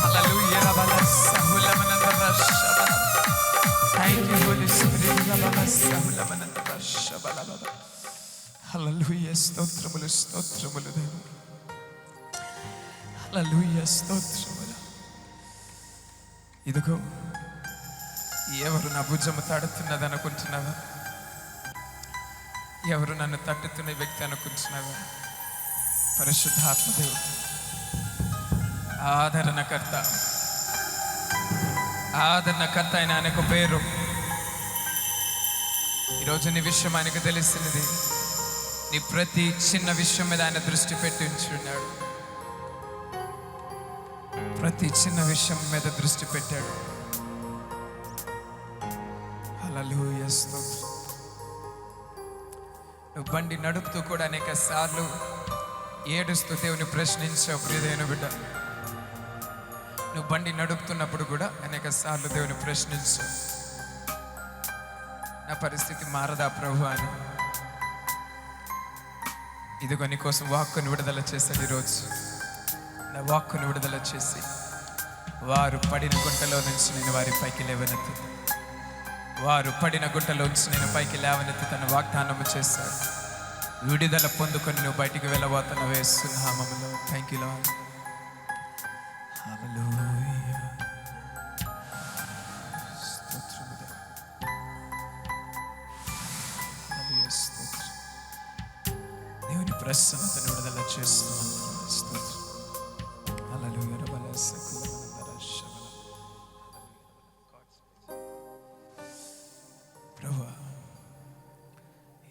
[SPEAKER 1] హల్లెలూయా. రబల సహులమనంద రషబల. Thank you Holy Spirit. రబల సహులమనంద రషబల. హల్లెలూయా. స్తోత్రములు స్తోత్రములు దేవుడు. హల్లెలూయా. స్తోత్రములు. ఇదిగో ఎవరు నా భుజము తడుతున్నది అనుకుంటున్నావా? ఎవరు నన్ను తట్టుతున్న వ్యక్తి అనుకుంటున్నావా? పరిశుద్ధాత్మ దేవుడు, ఆదరణకర్త. ఆదరణకర్త అయిన ఆయనకు పేరు. ఈరోజు నీ విషయం ఆయనకు తెలిసినది. నీ ప్రతి చిన్న విషయం మీద ఆయన దృష్టి పెట్టి ఉంచున్నాడు. ప్రతి చిన్న విషయం మీద దృష్టి పెట్టాడు. హల్లెలూయా. స్తోత్రం. నువ్వు బండి నడుపుతూ కూడా అనేక సార్లు ఏడుస్తూ దేవుని ప్రశ్నించావు ప్రియ దేవుని బిడ్డ. నువ్వు బండి నడుపుతున్నప్పుడు కూడా అనేక సార్లు దేవుని ప్రశ్నించావు, నా పరిస్థితి మారదా ప్రభు అని. ఇదిగో నీ కోసం వాక్కును విడుదల చేశాడు ఈరోజు. నా వాక్కును విడుదల చేసి వారు పడిన గుంటలో నుంచి నేను వారి పైకి లేవనెత్తి, వారు పడిన గుంటలో నుంచి నేను పైకి లేవనెత్తి తన వాగ్దానము చేశాడు. విడుదల పొందుకొని నువ్వు బయటికి వెళ్ళబోతున్న యేసునామములో. Thank you Lord. హల్లెలూయా. స్తోత్రము దేవా. హల్లెలూయా. స్తోత్రం. దేవుని ప్రసన్నతను విడుదల చేస్తున్నాను. స్తోత్రం. హల్లెలూయా. రబల సకులమనంద రషబల. ప్రభువా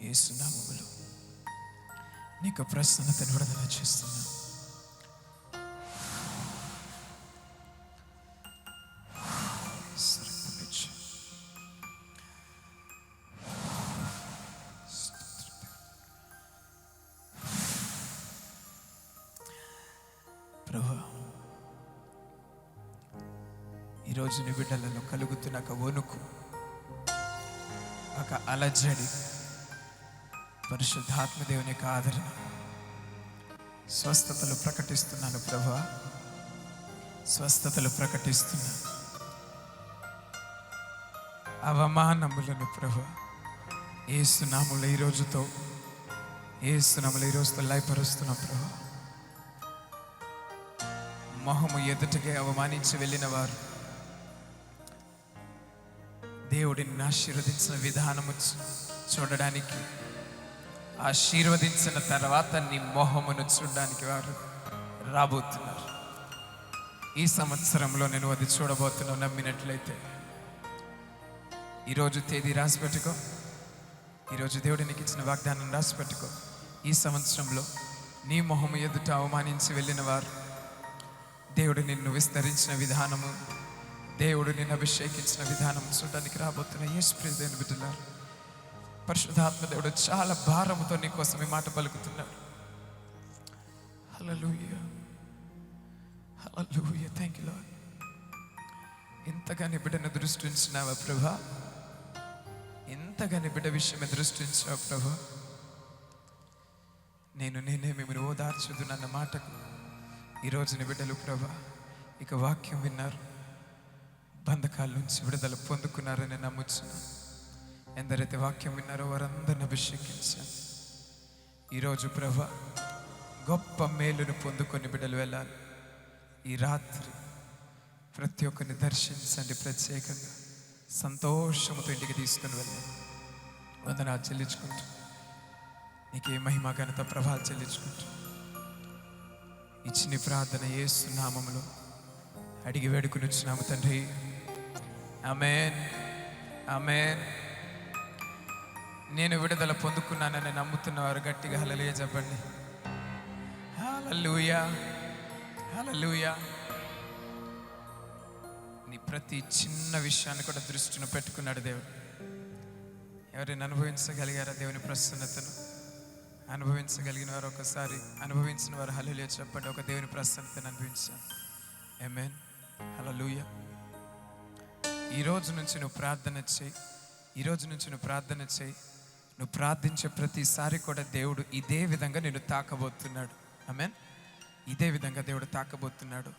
[SPEAKER 1] యేసునామములో నీకు ప్రసన్నతను విడుదల చేస్తున్నా. ప్రభువా, ఈరోజు నీ బిడ్డలలో కలుగుతున్న ఒక వణుకు, ఒక అలజడి, పరిశుద్ధాత్మ దేవుని యొక్క ఆదరణ, స్వస్థతలు ప్రకటిస్తున్నాను ప్రభువా, స్వస్థతలు ప్రకటిస్తున్నాను. అవమానములను ప్రభువా యేసు నామములో ఈరోజుతో లయపరుస్తున్నాం ప్రభువా. మొహము ఎదుటగా అవమానించి వెళ్ళిన వారు దేవుడిని ఆశీర్వదించిన విధానము చూడడానికి, ఆశీర్వదించిన తర్వాత నీ మొహమును చూడడానికి వారు రాబోతున్నారు. ఈ సంవత్సరంలో నేను అది చూడబోతున్నావు. నమ్మినట్లయితే ఈరోజు తేదీ రాసి పెట్టుకో. ఈరోజు దేవుడు నీకు ఇచ్చిన వాగ్దానం రాసి పెట్టుకో. ఈ సంవత్సరంలో నీ మొహము ఎదుట అవమానించి వెళ్ళిన వారు దేవుడు నిన్ను విస్తరించిన విధానము, దేవుడు నిన్ను అభిషేకించిన విధానం చూడడానికి రాబోతున్న యేసు ప్రియమైన బిడ్డలారా, పరిశుద్ధాత్మ దేవుడు చాలా భారముతో నీ కోసం ఈ మాట పలుకుతున్నాడు. హల్లెలూయా, హల్లెలూయా. Thank you Lord. ఇంతగా నీ బిడ్డను దృష్టి ఉంచినావా ప్రభా? ఇంతగా నీ బిడ్డ విషయమే దృష్టి ఉంచావా ప్రభా? నేనే మిమ్మల్ని ఓదార్చుదునన్న మాటకు ఈరోజు నీ బిడ్డలు ప్రభా ఇక వాక్యం విన్నారు, బంధకాల నుంచి విడుదల పొందుకున్నారని నమ్ముచున్నాను. ఎందరైతే వాక్యం విన్నారో వారందరిని అభిషేకించాను. ఈరోజు ప్రభా గొప్ప మేలును పొందుకొని బిడ్డలు వెళ్ళాలి. ఈ రాత్రి ప్రతి ఒక్కరిని దర్శించండి, ప్రత్యేకంగా సంతోషముతో ఇంటికి తీసుకుని వెళ్ళండి. వందనాలు చెల్లించుకుంటూ నీకే మహిమ ఘనత ప్రభావాలు చెల్లించుకుంటూ ఇచ్చిన ప్రార్థన యేసు నామములో అడిగి వేడుకుని వచ్చినాము తండ్రి. ఆమేన్, ఆమేన్. నేను విడుదల పొందుకున్నానని నమ్ముతున్న వారు గట్టిగా హల్లెలూయా చెప్పండి. హల్లెలూయా, హల్లెలూయా. నీ ప్రతి చిన్న విషయాన్ని కూడా దృష్టిని పెట్టుకున్నాడు దేవుడు. ఎవరైనా అనుభవించగలిగారా దేవుని ప్రసన్నతను? అనుభవించగలిగిన వారు ఒకసారి అనుభవించిన వారు హల్లెలూయా చెప్పండి. ఒక దేవుని ప్రసన్నతను అనుభవించాను. ఆమేన్, హల్లెలూయా. ఈరోజు నుంచి నువ్వు ప్రార్థన చేయి. ఈరోజు నుంచి నువ్వు ప్రార్థన చేయి. నువ్వు ప్రార్థించే ప్రతిసారి కూడా దేవుడు ఇదే విధంగా నిన్ను తాకబోతున్నాడు. ఆమేన్. ఇదే విధంగా దేవుడు తాకబోతున్నాడు.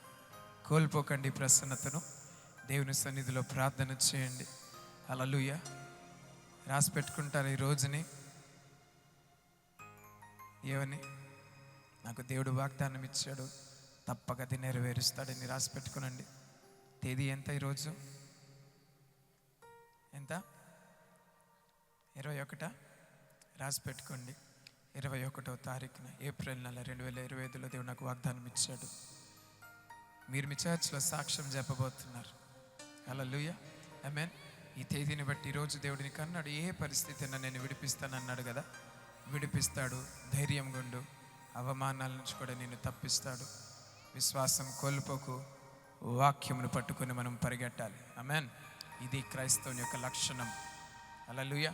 [SPEAKER 1] కోల్పోకండి ప్రసన్నతను. దేవుని సన్నిధిలో ప్రార్థన చేయండి. హల్లెలూయా. రాసి పెట్టుకుంటారు ఈ రోజుని. ఏమని? నాకు దేవుడు వాగ్దానం ఇచ్చాడు, తప్పక అది నెరవేరుస్తాడని రాసి పెట్టుకునండి. తేదీ ఎంత ఈరోజు? ఎంత? 21. రాసి పెట్టుకోండి. 21వ తారీఖున ఏప్రిల్ నెల 2025లో దేవుడు నాకు వాగ్దానం ఇచ్చాడు. మీరు మీ చర్చ్లో సాక్ష్యం చెప్పబోతున్నారు. హల్లెలూయా, ఆమేన్. ఈ తేదీని బట్టి ఈరోజు దేవుడు నీకు అన్నాడు, ఏ పరిస్థితిని నేను విడిపిస్తాను అన్నాడు కదా. విడిపిస్తాడు. ధైర్యం గుండు. అవమానాల నుంచి కూడా నిన్ను తప్పిస్తాడు. విశ్వాసం కోల్పోకు. వాక్యమును పట్టుకొని మనం పరిగెట్టాలి. ఆమేన్. ఇది క్రైస్తవుని యొక్క లక్షణం. హల్లెలూయా.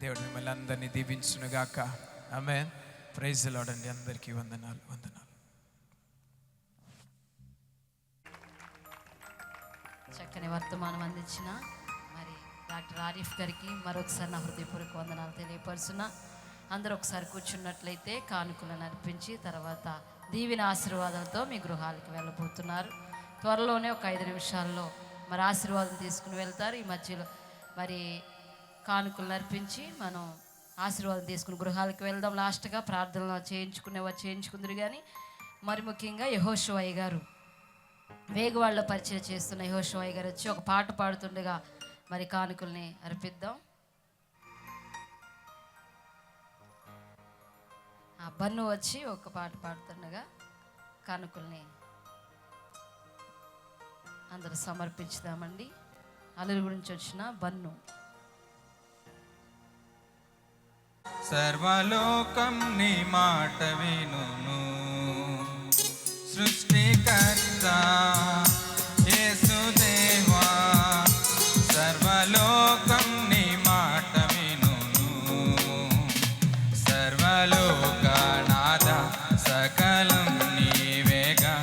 [SPEAKER 1] దేవుడు మిమ్మల్ని అందరినీ దీవించునుగాక. ఆమేన్. ప్రైజ్ ది లార్డ్ అండి. అందరికీ వందనాలు, వందనాలు.
[SPEAKER 3] చక్కని వర్తమానం అందించిన మరి డాక్టర్ ఆరిఫ్ గారికి మరొకసారి నా హృదయపూర్వక వందనాలు తెలియపరుచున్నా. అందరూ ఒకసారి కూర్చున్నట్లయితే కానుకలను అర్పించి తర్వాత దీవెన ఆశీర్వాదాలతో మీ గృహాలకు వెళ్ళబోతున్నారు. త్వరలోనే ఒక 5 నిమిషాల్లో మరి ఆశీర్వాదం తీసుకుని వెళ్తారు. ఈ మధ్యలో మరి కానుకలను అర్పించి మనం ఆశీర్వాదం తీసుకుని గృహాలకు వెళ్దాం. లాస్ట్గా ప్రార్థనలు చేయించుకునేవారు చేయించుకుందరు. కానీ మరి ముఖ్యంగా యెహోషువయ్య గారు, వేగవాళ్ళ పరిచయం చేస్తున్న యెహోషువయ్య గారు వచ్చి ఒక పాట పాడుతుండగా మరి కానుకల్ని అర్పిద్దాం. ఆ బన్ను వచ్చి ఒక పాట పాడుతుండగా కానుకల్ని అందరూ సమర్పించుదామండి. అల్లూరు గురించి వచ్చిన బన్ను.
[SPEAKER 4] సర్వలోకం నీ మాట వినును, సృష్టికర్త యేసుదేవా. సర్వలోకం నీ మాట వినును, సర్వలోకనాథ సకలం నీవేగా.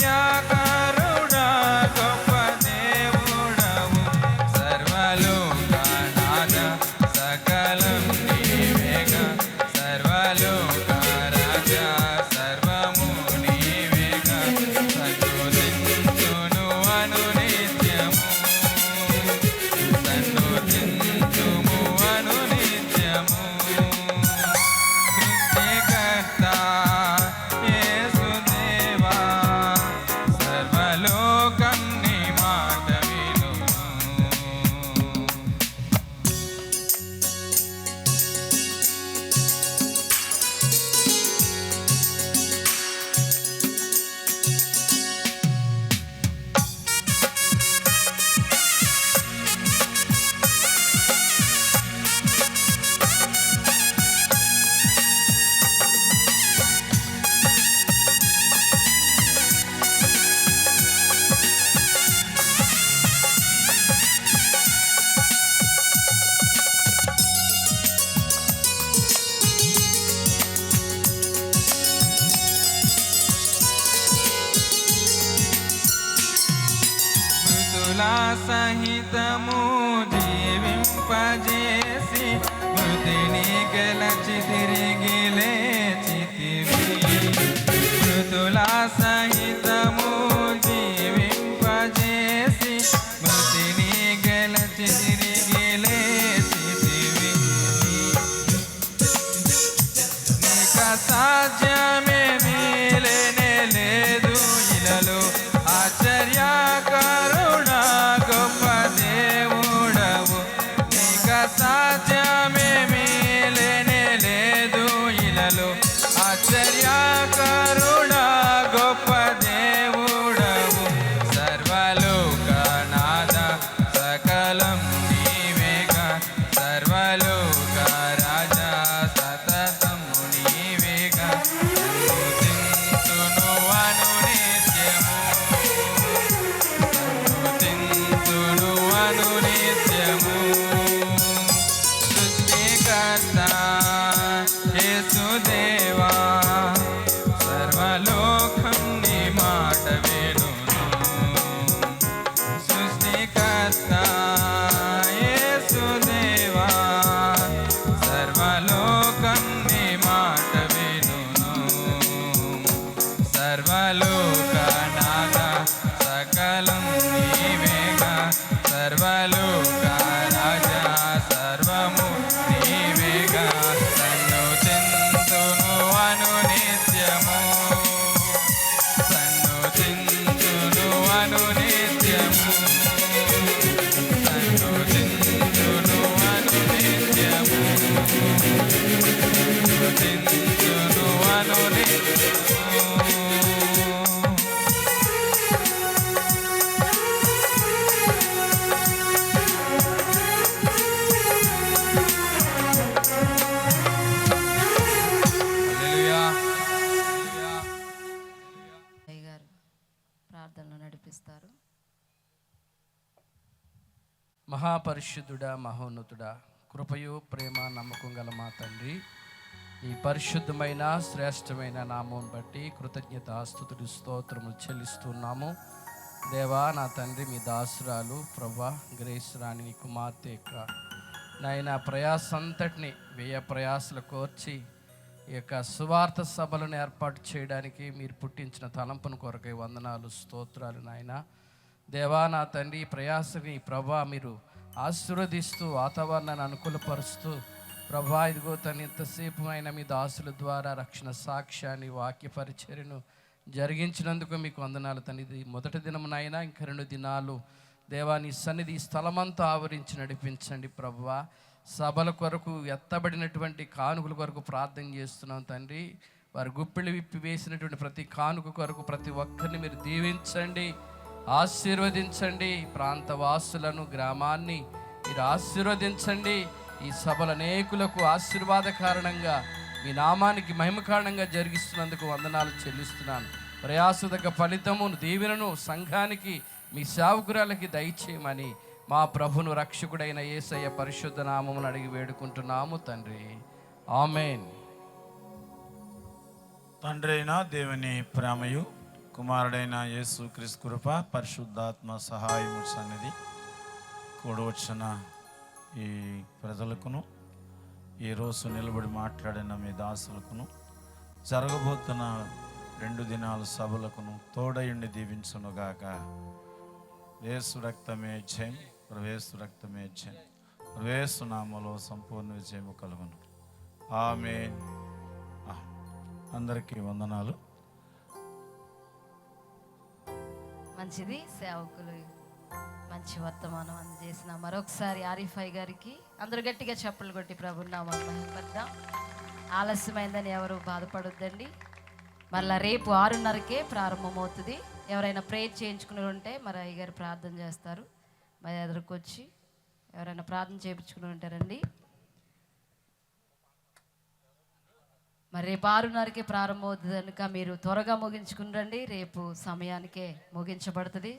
[SPEAKER 4] ఆశ్చర్యకరుడా గొప్ప దేవుడవు సర్వలోకనాథ సకలం నీవేగా సర్వలోక రాజా సర్వము నీవేగా సన్నుతింతును అనునిత్యము సన్నుతింతుము అనునిత్యము సృష్టికర్త యేసుదేవా సర్వలోకం నీ మాట వినును మృతుల సహితము జీవింపజేసి మృతిని గెలచి తిరిగి లేచితివి మృతుల సహితము జీవింపజేసి మృతిని గెలచి తిరిగి లేచితివి నీక సాధ్యమేమీ లేనే లేదు ఇలలో ఆశ్చర్యకరుడా గొప్ప దేవుడవు నీక సాధ్యమేమీ లేనే లేదు ఇలలో ఆశ్చర్యకరుడా గొప్ప దేవుడవు సర్వలోకనాథ సకలం నీవేగా సర్వలోక రాజా సతతము నీవేగా సన్నుతింతును అనునిత్యము సన్నుతింతును అనునిత్యము సృష్టికర్త యేసుదేవా సర్వలోకం నీ మాట వినును సృష్టికర్త యేసుదేవా సర్వలోకం నీ మాట వినును సర్వలోకనాథ సకలం నీవేగా సర్వలోక రాజా సర్వము నీవేగా సన్నుతింతును అనునిత్యము సన్నుతింతును అనునిత్యము సన్నుతింతును అనునిత్యము సన్నుతింతును అనునిత్యము హల్లెలూయా
[SPEAKER 3] అయ్యగారు ప్రార్థనలో నడిపిస్తారు.
[SPEAKER 5] మహాపరిశుద్ధుడా మహోన్నతుడా కృపయు ప్రేమ నమ్మకం గల మా తండ్రి ఈ పరిశుద్ధమైన శ్రేష్టమైన నామం బట్టి కృతజ్ఞతాస్తుతుడు స్తోత్రములు చెల్లిస్తున్నాము. దేవా నా తండ్రి మీ దాసురాలు ప్రభా గ్రేస్ రాణి నీ కుమార్తె యొక్క నాయన ప్రయాసంతటిని వ్యయ ప్రయాసలు కోర్చి ఈ యొక్క సువార్త సభలను ఏర్పాటు చేయడానికి మీరు పుట్టించిన తలంపును కొరకై వందనాలు స్తోత్రాలు నాయన. దేవా నా తండ్రి ఈ ప్రయాసని ప్రభా మీరు ఆశీర్వదిస్తూ వాతావరణాన్ని అనుకూలపరుస్తూ ప్రభా ఇదిగో తను ఇంతసేపు అయిన మీ దాసుల ద్వారా రక్షణ సాక్ష్యాన్ని వాక్య పరిచర్యను జరిగించినందుకు మీకు వందనాలు తండ్రి. మొదటి దినమునైనా ఇంకా 2 దినాలు దేవా నీ సన్నిధి స్థలమంతా ఆవరించి నడిపించండి ప్రభువా. సభల కొరకు ఎత్తబడినటువంటి కానుకల కొరకు ప్రార్థన చేస్తున్నాం తండ్రి. వారి గుప్పిళ్ళు విప్పి వేసినటువంటి ప్రతి కానుక కొరకు ప్రతి ఒక్కరిని మీరు దీవించండి, ఆశీర్వదించండి. ప్రాంత వాసులను గ్రామాన్ని మీరు ఆశీర్వదించండి. ఈ సభలు అనేకులకు ఆశీర్వాద కారణంగా మీ నామానికి మహిమ కారణంగా జరిగిస్తున్నందుకు వందనాలు చెల్లిస్తున్నాను. ప్రయాసదగ్గ ఫలితమును దీవెనను సంఘానికి మీ సేవకురాలకి దయచేయమని మా ప్రభును రక్షకుడైన యేసయ్య పరిశుద్ధ నామమును అడిగి వేడుకుంటున్నాము తండ్రి, ఆమేన్.
[SPEAKER 6] తండ్రి అయిన దేవుని ప్రేమయు కుమారుడైన యేసు క్రీస్తు కృప, పరిశుద్ధాత్మ సహాయము సన్నిధి కూడవచ్చిన ఈ ప్రజలకును, ఈరోజు నిలబడి మాట్లాడిన మీ దాసులకును, జరగబోతున్న 2 దినాల సభలకును తోడయుండి దీవించునుగాక. యేసు రక్తమే జయం, ప్రవేశు రక్తమే జయం, ప్రవేశు నామలో సంపూర్ణ విజయము కలుగును. ఆమేన్. అందరికీ వందనాలు.
[SPEAKER 3] మంచిది. సేవకులు మంచి వర్తమానం అందజేసిన మరొకసారి ఆరిఫై గారికి అందరూ గట్టిగా చప్పలు కొట్టి ప్రభుని నామమున మహిమపరుద్దాం. ఆలస్యమైందని ఎవరు బాధపడొద్దండి. మళ్ళీ రేపు 6:30కే ప్రారంభమవుతుంది. ఎవరైనా ప్రేయర్ చేయించుకుని ఉంటే మరి అయ్యగారు ప్రార్థన చేస్తారు. మరి ఎదురుకొచ్చి ఎవరైనా ప్రార్థన చేయించుకుని ఉంటారండి. మరి రేపు 6:30కే ప్రారంభమవుతుంది కనుక మీరు త్వరగా ముగించుకుని రండి. రేపు సమయానికే ముగించబడుతుంది.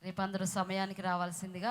[SPEAKER 3] రేపు అందరూ సమయానికి రావాల్సిందిగా